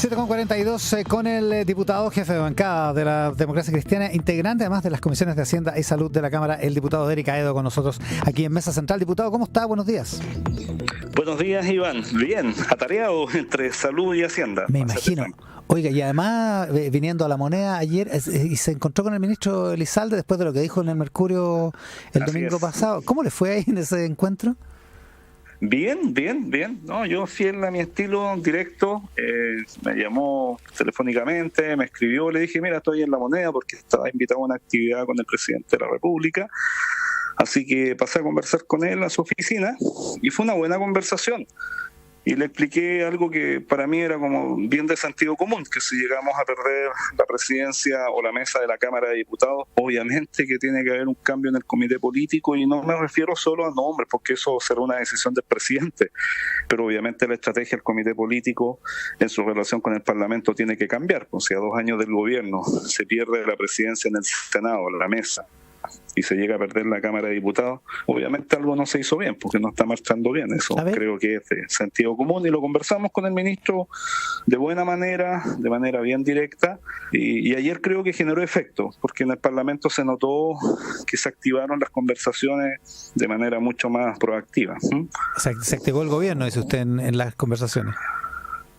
7:42 con el diputado jefe de bancada de la Democracia Cristiana, integrante además de las comisiones de Hacienda y Salud de la Cámara, el diputado Eric Aedo, con nosotros aquí en Mesa Central. Diputado, ¿cómo está? Buenos días. Buenos días, Iván. Bien, atareado entre salud y Hacienda. Me imagino. Oiga, y además, viniendo a La Moneda ayer, y se encontró con el ministro Elizalde después de lo que dijo en el Mercurio el domingo pasado. ¿Cómo le fue ahí en ese encuentro? Bien. No, yo fiel a mi estilo directo, me llamó telefónicamente, me escribió, le dije, mira, estoy en La Moneda porque estaba invitado a una actividad con el presidente de la República. Así que pasé a conversar con él a su oficina y fue una buena conversación. Y le expliqué algo que para mí era como bien de sentido común, que si llegamos a perder la presidencia o la mesa de la Cámara de Diputados, obviamente que tiene que haber un cambio en el comité político, y no me refiero solo a nombres, porque eso será una decisión del presidente, pero obviamente la estrategia del comité político en su relación con el Parlamento tiene que cambiar. O sea, 2 años del gobierno, se pierde la presidencia en el Senado, la mesa, y se llega a perder la Cámara de Diputados, obviamente algo no se hizo bien, porque no está marchando bien. Eso creo que es de sentido común, y lo conversamos con el ministro de buena manera, de manera bien directa, y ayer creo que generó efecto, porque en el Parlamento se notó que se activaron las conversaciones de manera mucho más proactiva. Se activó el gobierno, dice usted, en las conversaciones.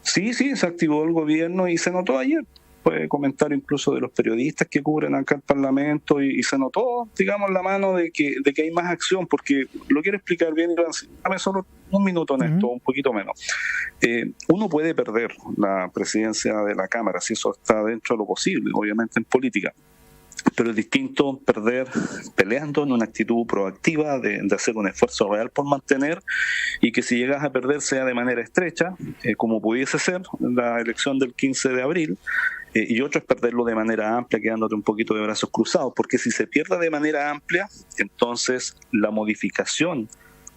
Sí, se activó el gobierno y se notó ayer. Fue comentario incluso de los periodistas que cubren acá el Parlamento, y se notó, digamos, la mano de que hay más acción, porque lo quiero explicar bien, Iván, dame solo un minuto en esto, un poquito menos. Uno puede perder la presidencia de la Cámara, si eso está dentro de lo posible, obviamente en política, pero es distinto perder peleando en una actitud proactiva de hacer un esfuerzo real por mantener, y que si llegas a perder sea de manera estrecha, como pudiese ser la elección del 15 de abril, y otro es perderlo de manera amplia, quedándote un poquito de brazos cruzados, porque si se pierde de manera amplia, entonces la modificación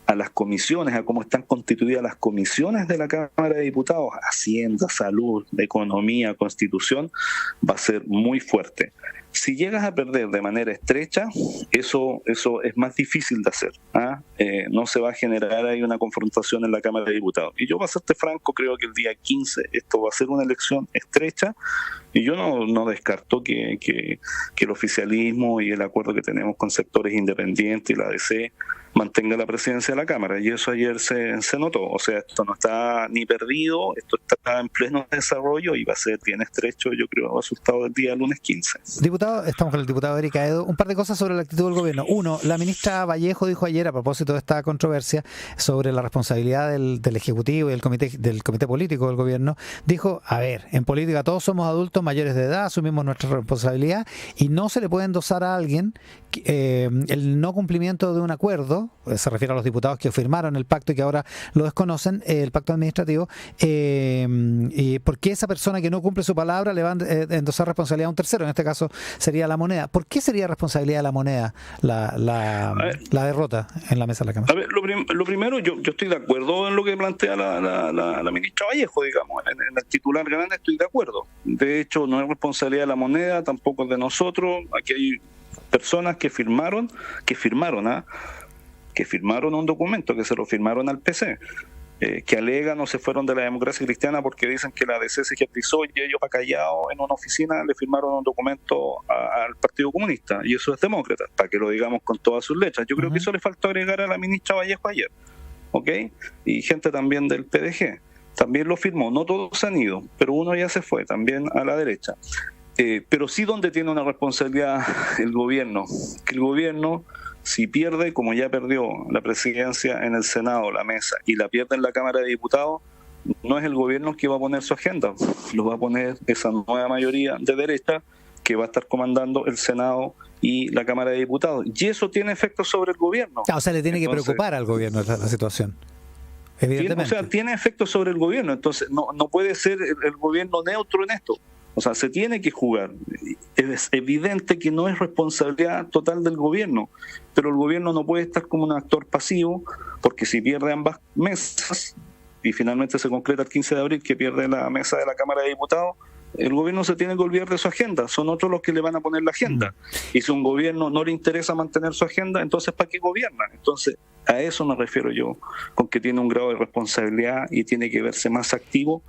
a las comisiones, a cómo están constituidas las comisiones de la Cámara de Diputados, Hacienda, Salud, Economía, Constitución, va a ser muy fuerte. Si llegas a perder de manera estrecha, eso es más difícil de hacer. No se va a generar ahí una confrontación en la Cámara de Diputados. Y yo, para serte franco, creo que el día 15 esto va a ser una elección estrecha, y yo no descarto que el oficialismo y el acuerdo que tenemos con sectores independientes y la ADC mantenga la presidencia de la Cámara, y eso ayer se notó. O sea, esto no está ni perdido, esto está en pleno desarrollo y va a ser bien estrecho, yo creo, resultado del día lunes 15. Diputado, estamos con el diputado Eric Aedo. Un par de cosas sobre la actitud del gobierno. Uno, la ministra Vallejo dijo ayer, a propósito de esta controversia sobre la responsabilidad del Ejecutivo y del comité político del gobierno, dijo, a ver, en política todos somos adultos mayores de edad, asumimos nuestra responsabilidad, y no se le puede endosar a alguien el no cumplimiento de un acuerdo. Se refiere a los diputados que firmaron el pacto y que ahora lo desconocen, el pacto administrativo, y porque esa persona que no cumple su palabra le va a endosar responsabilidad a un tercero, en este caso sería La Moneda. ¿Por qué sería responsabilidad de La Moneda la derrota en la mesa de la Cámara? A ver, lo primero, yo estoy de acuerdo en lo que plantea la ministra Vallejo, digamos, en el titular grande estoy de acuerdo. De hecho, no es responsabilidad de La Moneda, tampoco es de nosotros. Aquí hay personas que firmaron un documento, que se lo firmaron al PC, que alegan o se fueron de la Democracia Cristiana porque dicen que la DC se jerarquizó, y ellos acallados en una oficina le firmaron un documento al Partido Comunista, y eso es demócrata, para que lo digamos con todas sus letras. Yo creo que eso le faltó agregar a la ministra Vallejo ayer, ¿ok? Y gente también del PDG también lo firmó. No todos han ido, pero uno ya se fue también a la derecha. Pero sí, donde tiene una responsabilidad el gobierno, que el gobierno, si pierde, como ya perdió la presidencia en el Senado, la mesa, y la pierde en la Cámara de Diputados, no es el gobierno que va a poner su agenda, lo va a poner esa nueva mayoría de derecha que va a estar comandando el Senado y la Cámara de Diputados. Y eso tiene efectos sobre el gobierno. O sea, le tiene que preocupar al gobierno la situación. Evidentemente. Tiene efectos sobre el gobierno, entonces no puede ser el gobierno neutro en esto. O sea, se tiene que jugar. Es evidente que no es responsabilidad total del gobierno, pero el gobierno no puede estar como un actor pasivo, porque si pierde ambas mesas, y finalmente se concreta el 15 de abril que pierde la mesa de la Cámara de Diputados, el gobierno se tiene que olvidar de su agenda, son otros los que le van a poner la agenda. Y si a un gobierno no le interesa mantener su agenda, entonces ¿para qué gobierna? Entonces, a eso me refiero yo, con que tiene un grado de responsabilidad y tiene que verse más activo,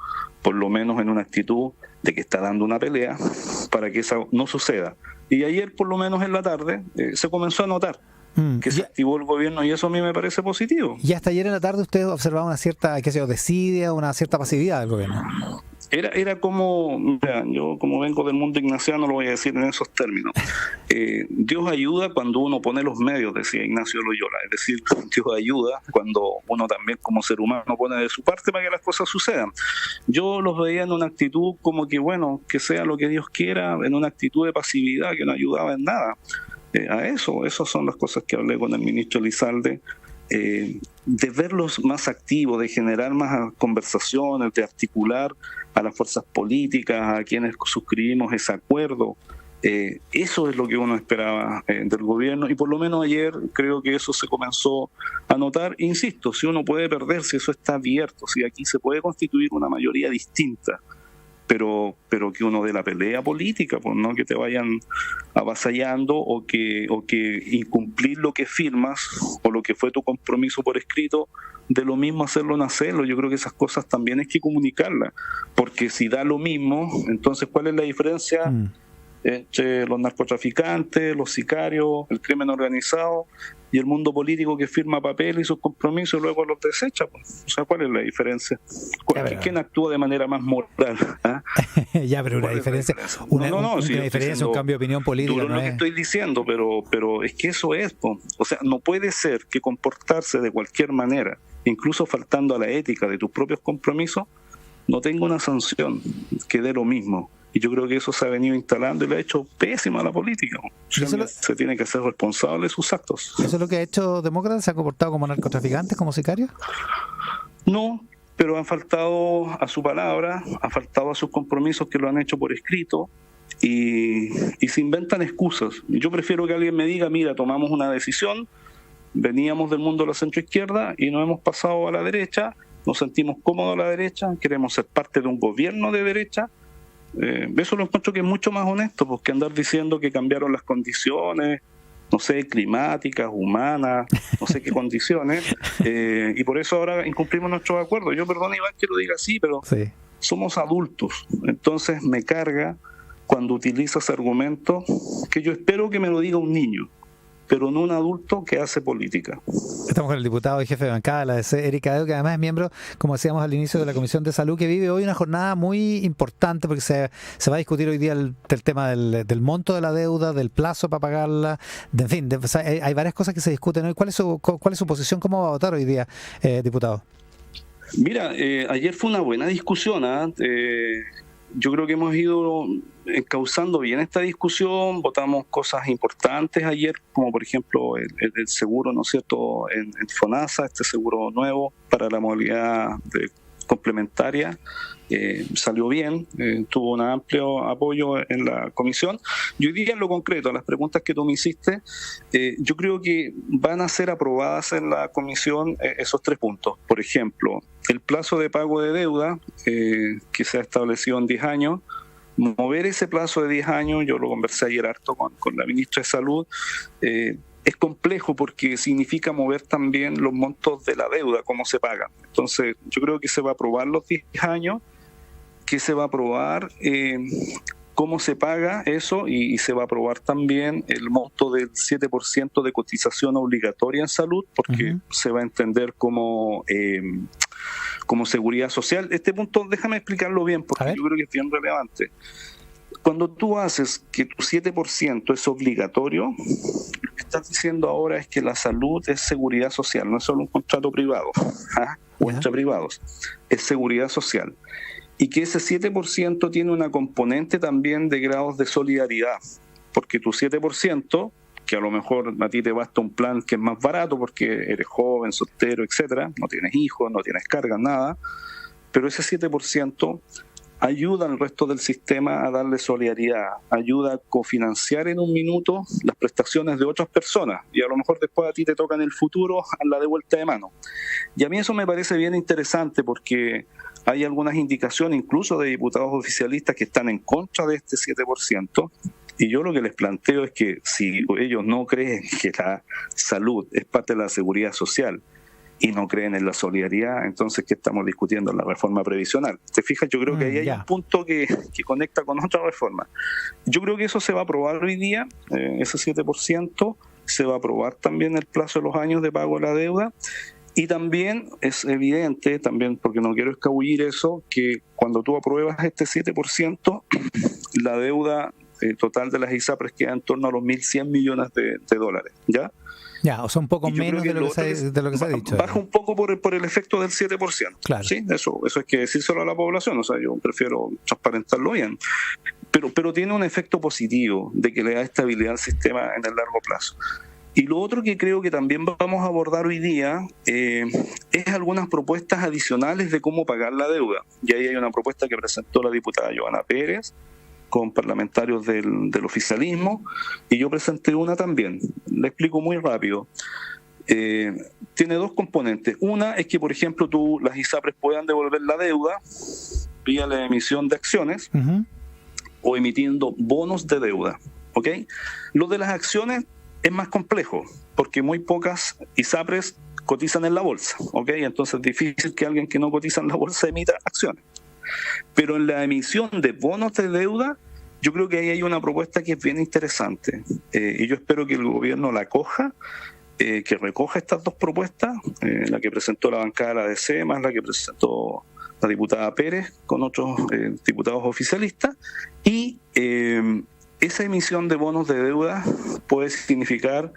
por lo menos en una actitud de que está dando una pelea para que eso no suceda. Y ayer, por lo menos en la tarde, se comenzó a notar que se activó el gobierno y eso a mí me parece positivo. Y hasta ayer en la tarde usted observaba una cierta, qué sé yo, desidia, una cierta pasividad del gobierno. Era como, mira, yo como vengo del mundo ignaciano lo voy a decir en esos términos. Dios ayuda cuando uno pone los medios, decía Ignacio Loyola. Es decir, Dios ayuda cuando uno también como ser humano pone de su parte para que las cosas sucedan. Yo los veía en una actitud como que, bueno, que sea lo que Dios quiera, en una actitud de pasividad que no ayudaba en nada. Esas son las cosas que hablé con el ministro Elizalde. De verlos más activos, de generar más conversaciones, de articular a las fuerzas políticas, a quienes suscribimos ese acuerdo. Eso es lo que uno esperaba del gobierno y por lo menos ayer creo que eso se comenzó a notar. Insisto, si uno puede perder, si eso está abierto, si aquí se puede constituir una mayoría distinta, pero que uno dé la pelea política, pues no que te vayan avasallando o que incumplir lo que firmas o lo que fue tu compromiso por escrito, de lo mismo hacerlo en hacerlo. Yo creo que esas cosas también hay que comunicarlas, porque si da lo mismo, entonces ¿cuál es la diferencia entre los narcotraficantes, los sicarios, el crimen organizado y el mundo político que firma papel y sus compromisos y luego los desecha? Pues. O sea, ¿cuál es la diferencia? ¿Quién actúa de manera más moral? ¿Ah? Ya, pero una diferencia, una diferencia, un cambio de opinión política. Duro lo que estoy diciendo, pero es que eso es, pues. O sea, no puede ser que comportarse de cualquier manera, incluso faltando a la ética de tus propios compromisos, no tenga una sanción que dé lo mismo. Y yo creo que eso se ha venido instalando y le ha hecho pésima a la política. Se tiene que ser responsable de sus actos. ¿Eso es lo que ha hecho Demócrata? ¿Se ha comportado como narcotraficantes, como sicarios? No, pero han faltado a su palabra, han faltado a sus compromisos que lo han hecho por escrito y se inventan excusas. Yo prefiero que alguien me diga, mira, tomamos una decisión, veníamos del mundo de la centroizquierda y nos hemos pasado a la derecha, nos sentimos cómodos a la derecha, queremos ser parte de un gobierno de derecha. Eso lo encuentro que es mucho más honesto, porque andar diciendo que cambiaron las condiciones, no sé, climáticas, humanas, no sé qué condiciones, y por eso ahora incumplimos nuestros acuerdos. Yo, perdón, Iván, que lo diga así, pero sí, somos adultos, entonces me carga cuando utilizas argumentos que yo espero que me lo diga un niño, pero no un adulto que hace política. Estamos con el diputado y jefe de bancada de la DC, Eric Cadeo, que además es miembro, como decíamos al inicio, de la Comisión de Salud, que vive hoy una jornada muy importante porque se va a discutir hoy día el tema del monto de la deuda, del plazo para pagarla, en fin, hay varias cosas que se discuten hoy. ¿Cuál es su posición? ¿Cómo va a votar hoy día, diputado? Mira, ayer fue una buena discusión, yo creo que hemos ido encauzando bien esta discusión, votamos cosas importantes ayer, como por ejemplo el seguro, ¿no es cierto?, en FONASA, este seguro nuevo para la modalidad complementaria, salió bien, tuvo un amplio apoyo en la comisión. Y hoy día en lo concreto, las preguntas que tú me hiciste, yo creo que van a ser aprobadas en la comisión esos 3 puntos. Por ejemplo, el plazo de pago de deuda, que se ha establecido en 10 años, mover ese plazo de 10 años, yo lo conversé ayer harto con la ministra de Salud, es complejo porque significa mover también los montos de la deuda, cómo se paga. Entonces, yo creo que se va a aprobar los 10 años, que se va a aprobar cómo se paga eso y se va a aprobar también el monto del 7% de cotización obligatoria en salud, porque se va a entender como seguridad social. Este punto, déjame explicarlo bien, porque yo creo que es bien relevante. Cuando tú haces que tu 7% es obligatorio, lo que estás diciendo ahora es que la salud es seguridad social, no es solo un contrato privado o entre privados, es seguridad social. Y que ese 7% tiene una componente también de grados de solidaridad, porque tu 7%, que a lo mejor a ti te basta un plan que es más barato porque eres joven, soltero, etcétera, no tienes hijos, no tienes cargas, nada, pero ese 7% ayuda al resto del sistema a darle solidaridad, ayuda a cofinanciar en un minuto las prestaciones de otras personas y a lo mejor después a ti te toca en el futuro a la de vuelta de mano. Y a mí eso me parece bien interesante porque hay algunas indicaciones incluso de diputados oficialistas que están en contra de este 7%. Y yo lo que les planteo es que si ellos no creen que la salud es parte de la seguridad social y no creen en la solidaridad, entonces ¿qué estamos discutiendo en la reforma previsional? ¿Te fijas? Yo creo que ahí hay un punto que conecta con otra reforma. Yo creo que eso se va a aprobar hoy día, ese 7%, se va a aprobar también el plazo de los años de pago de la deuda. Y también es evidente, también porque no quiero escabullir eso, que cuando tú apruebas este 7%, la deuda total de las ISAPRES queda en torno a los 1.100 millones de dólares, ¿ya? Ya, o sea, un poco menos de lo que se ha dicho. Baja un poco por el efecto del 7%. Claro. ¿Sí? Eso hay que decírselo a la población, o sea, yo prefiero transparentarlo bien. Pero tiene un efecto positivo de que le da estabilidad al sistema en el largo plazo. Y lo otro que creo que también vamos a abordar hoy día es algunas propuestas adicionales de cómo pagar la deuda. Y ahí hay una propuesta que presentó la diputada Joana Pérez con parlamentarios del oficialismo, y yo presenté una también. Le explico muy rápido. Tiene dos componentes. Una es que, por ejemplo, las ISAPRES puedan devolver la deuda vía la emisión de acciones o emitiendo bonos de deuda. ¿Ok? Lo de las acciones es más complejo, porque muy pocas ISAPRES cotizan en la bolsa, ¿ok? Entonces es difícil que alguien que no cotiza en la bolsa emita acciones. Pero en la emisión de bonos de deuda, yo creo que ahí hay una propuesta que es bien interesante, y yo espero que el gobierno la coja, que recoja estas dos propuestas, la que presentó la bancada de la DC, más la que presentó la diputada Pérez con otros diputados oficialistas, y esa emisión de bonos de deuda puede significar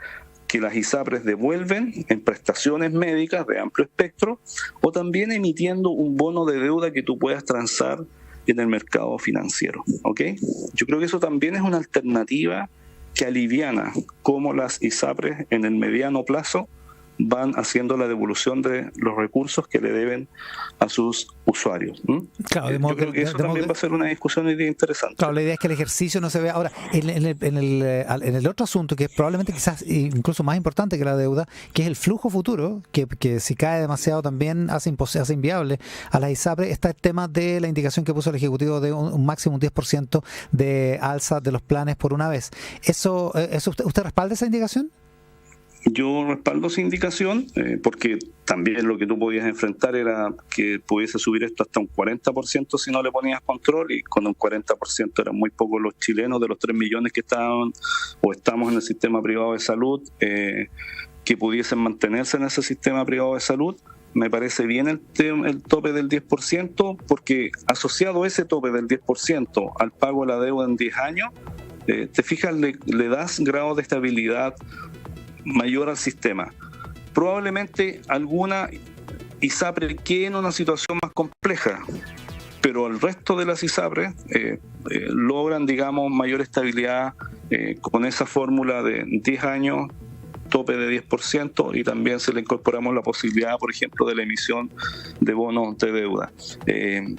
que las ISAPRES devuelven en prestaciones médicas de amplio espectro, o también emitiendo un bono de deuda que tú puedas transar en el mercado financiero. ¿Ok? Yo creo que eso también es una alternativa que aliviana cómo las ISAPRES en el mediano plazo van haciendo la devolución de los recursos que le deben a sus usuarios. Claro, yo creo que eso también va a ser una discusión interesante. Claro, la idea es que el ejercicio no se vea. Ahora, en el otro asunto, que es probablemente quizás incluso más importante que la deuda, que es el flujo futuro, que si cae demasiado también hace inviable a las ISAPRES, está el tema de la indicación que puso el Ejecutivo de un máximo un 10% de alza de los planes por una vez. ¿Eso usted respalda esa indicación? Yo respaldo esa indicación porque también lo que tú podías enfrentar era que pudiese subir esto hasta un 40% si no le ponías control, y con un 40% eran muy pocos los chilenos de los 3 millones que estaban o estamos en el sistema privado de salud que pudiesen mantenerse en ese sistema privado de salud. Me parece bien el tope del 10%, porque asociado ese tope del 10% al pago de la deuda en 10 años, te fijas, le das grado de estabilidad mayor al sistema. Probablemente alguna ISAPRE quede en una situación más compleja, pero el resto de las ISAPRES logran, digamos, mayor estabilidad con esa fórmula de 10 años, tope de 10%, y también se le incorporamos la posibilidad, por ejemplo, de la emisión de bonos de deuda.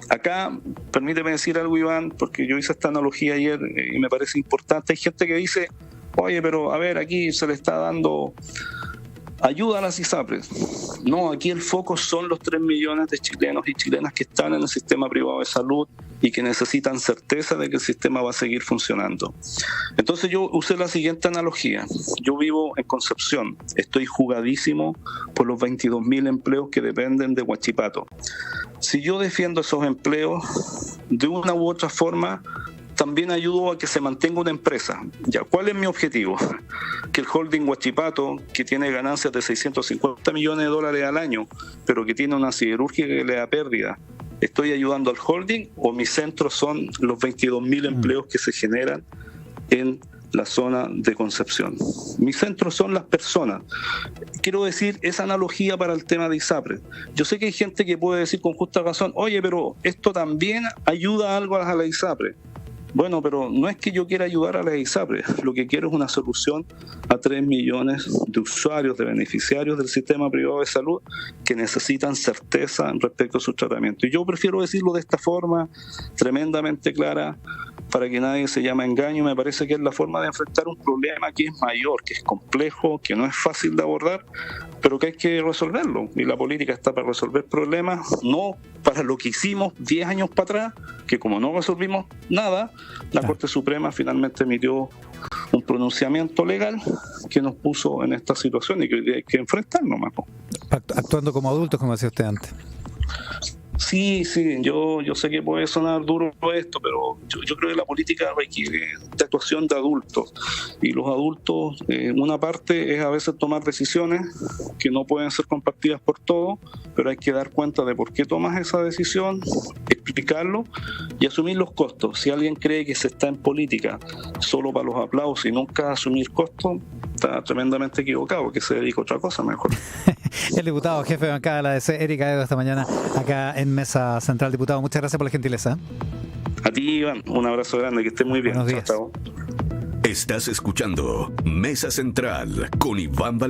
Acá, permíteme decir algo, Iván, porque yo hice esta analogía ayer y me parece importante. Hay gente que dice: oye, pero a ver, aquí se le está dando ayuda a las ISAPRES. No, aquí el foco son los 3 millones de chilenos y chilenas que están en el sistema privado de salud y que necesitan certeza de que el sistema va a seguir funcionando. Entonces yo usé la siguiente analogía. Yo vivo en Concepción, estoy jugadísimo por los 22.000 empleos que dependen de Huachipato. Si yo defiendo esos empleos, de una u otra forma, también ayudo a que se mantenga una empresa. Ya, ¿cuál es mi objetivo? Que el holding Huachipato, que tiene ganancias de 650 millones de dólares al año, pero que tiene una siderúrgica que le da pérdida, ¿estoy ayudando al holding o mis centros son los 22.000 empleos que se generan en la zona de Concepción? Mis centros son las personas. Quiero decir esa analogía para el tema de ISAPRES. Yo sé que hay gente que puede decir con justa razón: oye, pero esto también ayuda algo a la ISAPRES. Bueno, pero no es que yo quiera ayudar a las ISAPRES, lo que quiero es una solución a 3 millones de usuarios, de beneficiarios del sistema privado de salud que necesitan certeza respecto a su tratamiento. Y yo prefiero decirlo de esta forma tremendamente clara, para que nadie se llame a engaño. Me parece que es la forma de enfrentar un problema que es mayor, que es complejo, que no es fácil de abordar, pero que hay que resolverlo. Y la política está para resolver problemas, no para lo que hicimos 10 años para atrás, que como no resolvimos nada, la Corte Suprema finalmente emitió un pronunciamiento legal que nos puso en esta situación y que hoy día hay que enfrentarnos más. Actuando como adultos, como decía usted antes. Sí, yo sé que puede sonar duro esto, pero yo creo que la política requiere de actuación de adultos. Y los adultos, una parte es a veces tomar decisiones que no pueden ser compartidas por todos, pero hay que dar cuenta de por qué tomas esa decisión, explicarlo y asumir los costos. Si alguien cree que se está en política solo para los aplausos y nunca asumir costos, está tremendamente equivocado, que se dedique a otra cosa mejor. El diputado jefe de bancada de la DC, Eric Aedo, esta mañana acá en Mesa Central. Diputado, muchas gracias por la gentileza. A ti, Iván, un abrazo grande, que estés muy bien. Buenos días. Chao. Estás escuchando Mesa Central con Iván Valenzuela.